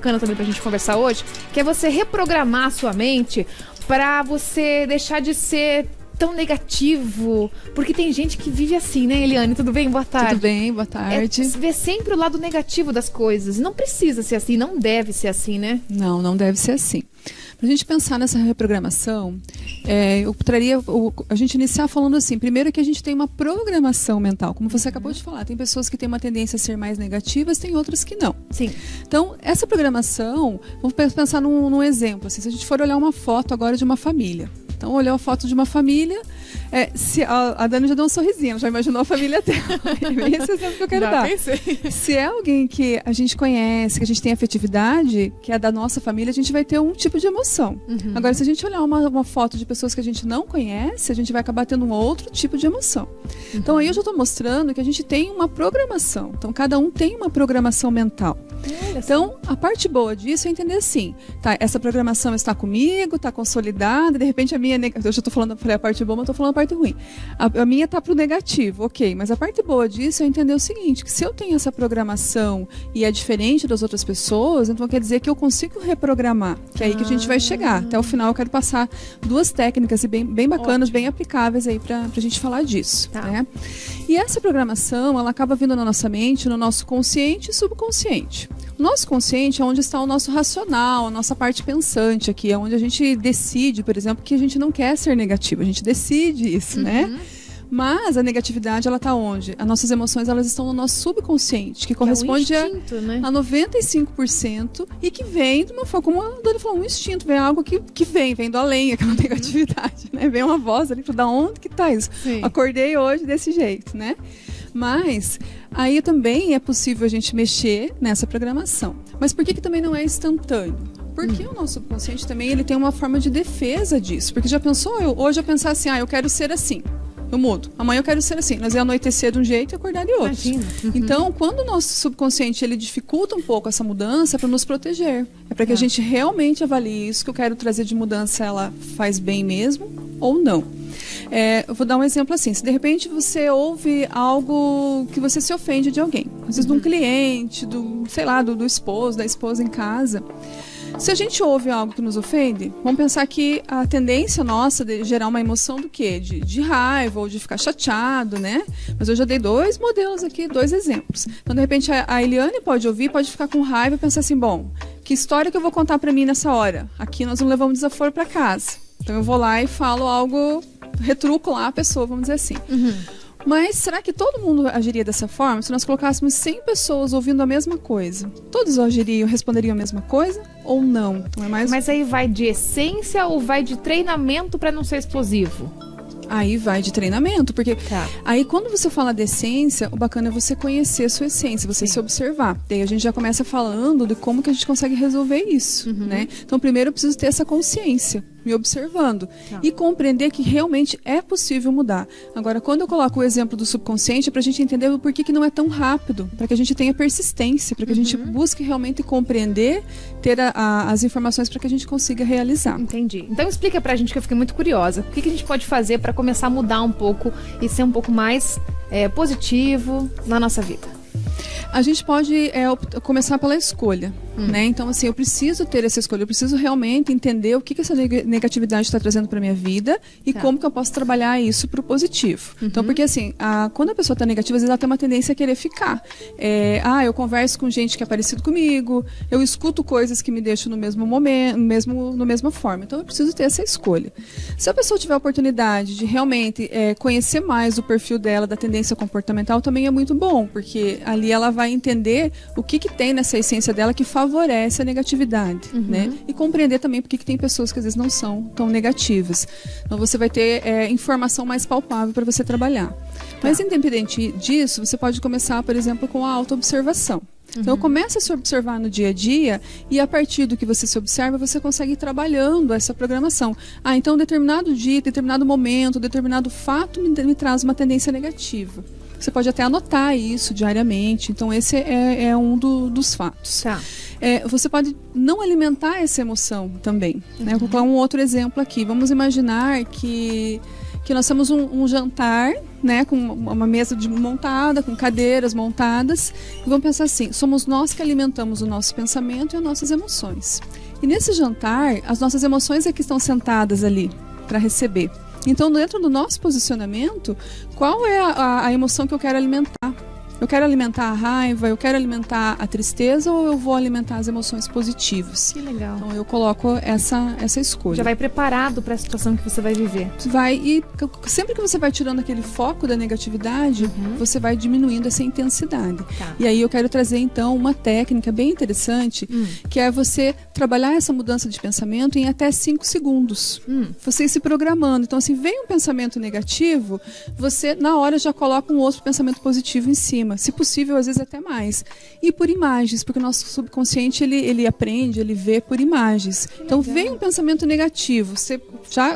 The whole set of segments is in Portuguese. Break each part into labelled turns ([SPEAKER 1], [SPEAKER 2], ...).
[SPEAKER 1] bacana também pra gente conversar hoje, que é você reprogramar a sua mente pra você deixar de ser tão negativo, porque tem gente que vive assim, né, Eliane? Tudo bem? Boa tarde.
[SPEAKER 2] Tudo bem, boa tarde.
[SPEAKER 1] Ver sempre o lado negativo das coisas. Não precisa ser assim, não deve ser assim, né?
[SPEAKER 2] Não deve ser assim. Para a gente pensar nessa reprogramação, eu traria a gente iniciar falando assim, primeiro que a gente tem uma programação mental, como você acabou de falar, tem pessoas que têm uma tendência a ser mais negativas, tem outras que não.
[SPEAKER 1] Sim.
[SPEAKER 2] Então, essa programação, vamos pensar num exemplo, assim, se a gente for olhar uma foto agora de uma família. Então, olhou a foto de uma família, se a Dani já deu um sorrisinho, já imaginou a família dela. É esse exemplo que eu quero dar. Se é alguém que a gente conhece, que a gente tem afetividade, que é da nossa família, a gente vai ter um tipo de emoção.
[SPEAKER 1] Uhum.
[SPEAKER 2] Agora, se a gente olhar uma foto de pessoas que a gente não conhece, a gente vai acabar tendo um outro tipo de emoção. Uhum. Então, aí eu já estou mostrando que a gente tem uma programação. Então, cada um tem uma programação mental. Então, a parte boa disso é entender assim, tá, essa programação está comigo, está consolidada, de repente a minha, eu já estou falando a parte boa, mas estou falando a parte ruim. A minha está para o negativo, ok, mas a parte boa disso é entender o seguinte, que se eu tenho essa programação e é diferente das outras pessoas, então quer dizer que eu consigo reprogramar, que é aí que a gente vai chegar. Até o final eu quero passar duas técnicas bem bacanas, bem aplicáveis aí para a gente falar disso.
[SPEAKER 1] Tá.
[SPEAKER 2] Né? E essa programação, ela acaba vindo na nossa mente, no nosso consciente e subconsciente. O nosso consciente é onde está o nosso racional, a nossa parte pensante aqui, é onde a gente decide, por exemplo, que a gente não quer ser negativo, a gente decide isso, né? Mas a negatividade, ela está onde? As nossas emoções, elas estão no nosso subconsciente, que corresponde
[SPEAKER 1] é instinto, né?
[SPEAKER 2] a 95% e que vem de uma forma, como a Dani falou, um instinto, vem algo que vem do além, aquela negatividade, né? Vem uma voz ali, da onde que tá isso?
[SPEAKER 1] Sim.
[SPEAKER 2] Acordei hoje desse jeito, né? Mas aí também é possível a gente mexer nessa programação. Mas por que também não é instantâneo? Porque o nosso subconsciente também ele tem uma forma de defesa disso. Porque já pensou, hoje eu pensar assim, eu quero ser assim. Eu mudo. Amanhã eu quero ser assim. Nós ia anoitecer de um jeito e acordar de outro.
[SPEAKER 1] Imagina.
[SPEAKER 2] Então, quando o nosso subconsciente ele dificulta um pouco essa mudança, é para nos proteger. É para que a gente realmente avalie isso que eu quero trazer de mudança, ela faz bem mesmo ou não. Eu vou dar um exemplo assim, se de repente você ouve algo que você se ofende de alguém, às vezes de um cliente, do esposo, da esposa em casa. Se a gente ouve algo que nos ofende, vamos pensar que a tendência nossa de gerar uma emoção do quê? De raiva ou de ficar chateado, né? Mas eu já dei dois modelos aqui, dois exemplos. Então, de repente, a Eliane pode ouvir, pode ficar com raiva e pensar assim, bom, que história que eu vou contar pra mim nessa hora? Aqui nós vamos levar um desaforo pra casa. Então, eu vou lá e falo algo, retruco lá a pessoa, vamos dizer assim. Mas será que todo mundo agiria dessa forma? Se nós colocássemos 100 pessoas ouvindo a mesma coisa, todos agiriam, responderiam a mesma coisa ou não? Então
[SPEAKER 1] Mas aí vai de essência ou vai de treinamento para não ser explosivo?
[SPEAKER 2] Aí vai de treinamento, porque aí quando você fala de essência, o bacana é você conhecer a sua essência, você se observar. Daí a gente já começa falando de como que a gente consegue resolver isso, né? Então primeiro eu preciso ter essa consciência, me observando e compreender que realmente é possível mudar. Agora, quando eu coloco o exemplo do subconsciente, é para a gente entender o porquê que não é tão rápido, para que a gente tenha persistência, para que a gente busque realmente compreender, ter as informações para que a gente consiga realizar.
[SPEAKER 1] Entendi. Então explica pra gente, que eu fiquei muito curiosa. O que a gente pode fazer para começar a mudar um pouco e ser um pouco mais positivo na nossa vida?
[SPEAKER 2] A gente pode começar pela escolha, né? Então, assim, eu preciso ter essa escolha, eu preciso realmente entender o que essa negatividade está trazendo para minha vida e como que eu posso trabalhar isso para o positivo. Então, porque assim, quando a pessoa está negativa, às vezes ela tem uma tendência a querer ficar. Eu converso com gente que é parecido comigo, eu escuto coisas que me deixam no mesmo momento, na mesma forma. Então, eu preciso ter essa escolha. Se a pessoa tiver a oportunidade de realmente conhecer mais o perfil dela, da tendência comportamental, também é muito bom, porque ali ela vai entender o que tem nessa essência dela que favorece a negatividade, né? E compreender também por que tem pessoas que às vezes não são tão negativas. Então você vai ter informação mais palpável para você trabalhar. Mas independente disso, você pode começar, por exemplo, com a autoobservação. Então começa a se observar no dia a dia e a partir do que você se observa, você consegue ir trabalhando essa programação. Então determinado dia, determinado momento, determinado fato me traz uma tendência negativa. Você pode até anotar isso diariamente. Então esse é um dos fatos. Você pode não alimentar essa emoção também, né? Vou colocar um outro exemplo aqui. Vamos imaginar que que nós temos um jantar, né, com uma mesa montada, com cadeiras montadas, e vamos pensar assim, somos nós que alimentamos o nosso pensamento e as nossas emoções. E nesse jantar, as nossas emoções é que estão sentadas ali para receber. Então, dentro do nosso posicionamento, qual é a emoção que eu quero alimentar? Eu quero alimentar a raiva, eu quero alimentar a tristeza ou eu vou alimentar as emoções positivas?
[SPEAKER 1] Que legal.
[SPEAKER 2] Então eu coloco essa escolha.
[SPEAKER 1] Já vai preparado para a situação que você vai viver.
[SPEAKER 2] Vai, e sempre que você vai tirando aquele foco da negatividade, você vai diminuindo essa intensidade.
[SPEAKER 1] Tá.
[SPEAKER 2] E aí eu quero trazer então uma técnica bem interessante, que é você trabalhar essa mudança de pensamento em até 5 segundos. Você ir se programando. Então assim, vem um pensamento negativo, você na hora já coloca um outro pensamento positivo em cima. Se possível, às vezes até mais. E por imagens, porque o nosso subconsciente ele aprende, ele vê por imagens. Então vem um pensamento negativo.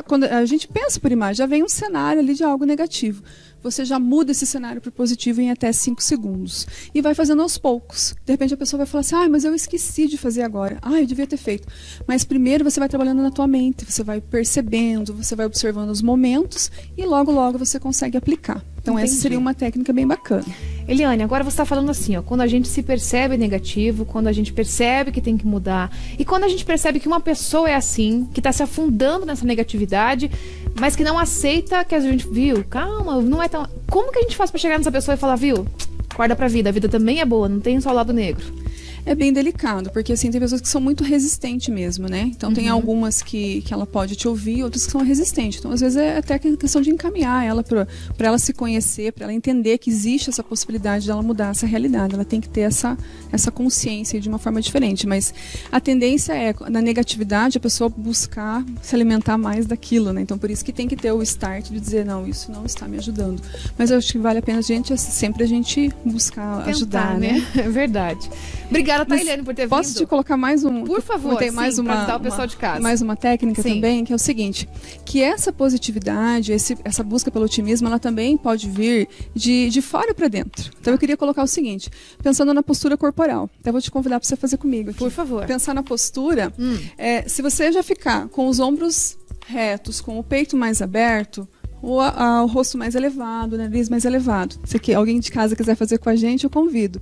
[SPEAKER 2] Quando a gente pensa por imagem, já vem um cenário ali de algo negativo. Você já muda esse cenário para o positivo em até 5 segundos. E vai fazendo aos poucos. De repente a pessoa vai falar assim, mas eu esqueci de fazer agora. Eu devia ter feito. Mas primeiro você vai trabalhando na tua mente, você vai percebendo, você vai observando os momentos e logo, logo você consegue aplicar. Então essa seria uma técnica bem bacana.
[SPEAKER 1] Eliane, agora você está falando assim, quando a gente se percebe negativo, quando a gente percebe que tem que mudar, e quando a gente percebe que uma pessoa é assim, que está se afundando nessa negatividade, mas que não aceita que a gente, viu, calma, não é tão... Como que a gente faz para chegar nessa pessoa e falar, viu, acorda pra vida, a vida também é boa, não tem só o lado negro?
[SPEAKER 2] É bem delicado, porque assim, tem pessoas que são muito resistentes mesmo, né? Então tem algumas que ela pode te ouvir, outras que são resistentes. Então às vezes é até questão de encaminhar ela para ela se conhecer, para ela entender que existe essa possibilidade dela mudar essa realidade. Ela tem que ter essa consciência de uma forma diferente. Mas a tendência é, na negatividade, a pessoa buscar se alimentar mais daquilo, né? Então por isso que tem que ter o start de dizer, não, isso não está me ajudando. Mas eu acho que vale a pena sempre a gente buscar tentar, ajudar, né?
[SPEAKER 1] É verdade. Obrigada, Tailiane, por ter vindo.
[SPEAKER 2] Posso te colocar mais um?
[SPEAKER 1] Por favor,
[SPEAKER 2] tem mais
[SPEAKER 1] para ajudar o pessoal de casa.
[SPEAKER 2] Mais uma técnica também, que é o seguinte, que essa positividade, essa busca pelo otimismo, ela também pode vir de fora para dentro. Então eu queria colocar o seguinte, pensando na postura corporal. Então eu vou te convidar para você fazer comigo aqui.
[SPEAKER 1] Por favor.
[SPEAKER 2] Pensar na postura, se você já ficar com os ombros retos, com o peito mais aberto, o rosto mais elevado, o nariz mais elevado. Se alguém de casa quiser fazer com a gente, eu convido.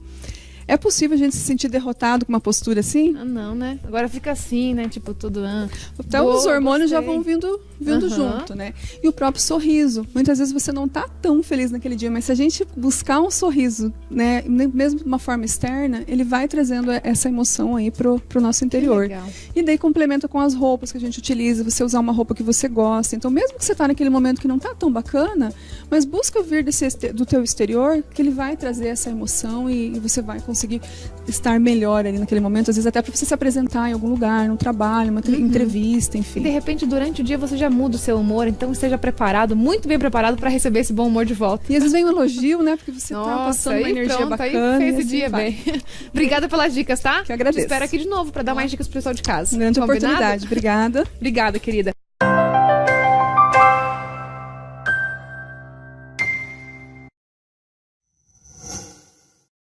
[SPEAKER 2] É possível a gente se sentir derrotado com uma postura assim?
[SPEAKER 1] Não, né? Agora fica assim, né? Tipo, tudo...
[SPEAKER 2] Até os hormônios já vão vindo junto, né? E o próprio sorriso. Muitas vezes você não tá tão feliz naquele dia, mas se a gente buscar um sorriso, né? Mesmo de uma forma externa, ele vai trazendo essa emoção aí pro nosso interior.
[SPEAKER 1] Legal.
[SPEAKER 2] E daí complementa com as roupas que a gente utiliza, você usar uma roupa que você gosta. Então, mesmo que você tá naquele momento que não tá tão bacana, mas busca vir do teu exterior, que ele vai trazer essa emoção e você vai conseguir estar melhor ali naquele momento, às vezes até para você se apresentar em algum lugar, no trabalho, uma entrevista, enfim.
[SPEAKER 1] E de repente, durante o dia, você já muda o seu humor, então esteja preparado, muito bem preparado para receber esse bom humor de volta.
[SPEAKER 2] E às vezes vem um elogio, né? Porque você tá passando uma energia
[SPEAKER 1] pronto,
[SPEAKER 2] bacana.
[SPEAKER 1] Aí fez o
[SPEAKER 2] assim
[SPEAKER 1] dia bem. Obrigada pelas dicas, tá?
[SPEAKER 2] Que eu agradeço.
[SPEAKER 1] Te espero aqui de novo para dar mais dicas pro pessoal de casa.
[SPEAKER 2] Uma grande
[SPEAKER 1] Combinado?
[SPEAKER 2] oportunidade. Obrigada.
[SPEAKER 1] Obrigada, querida.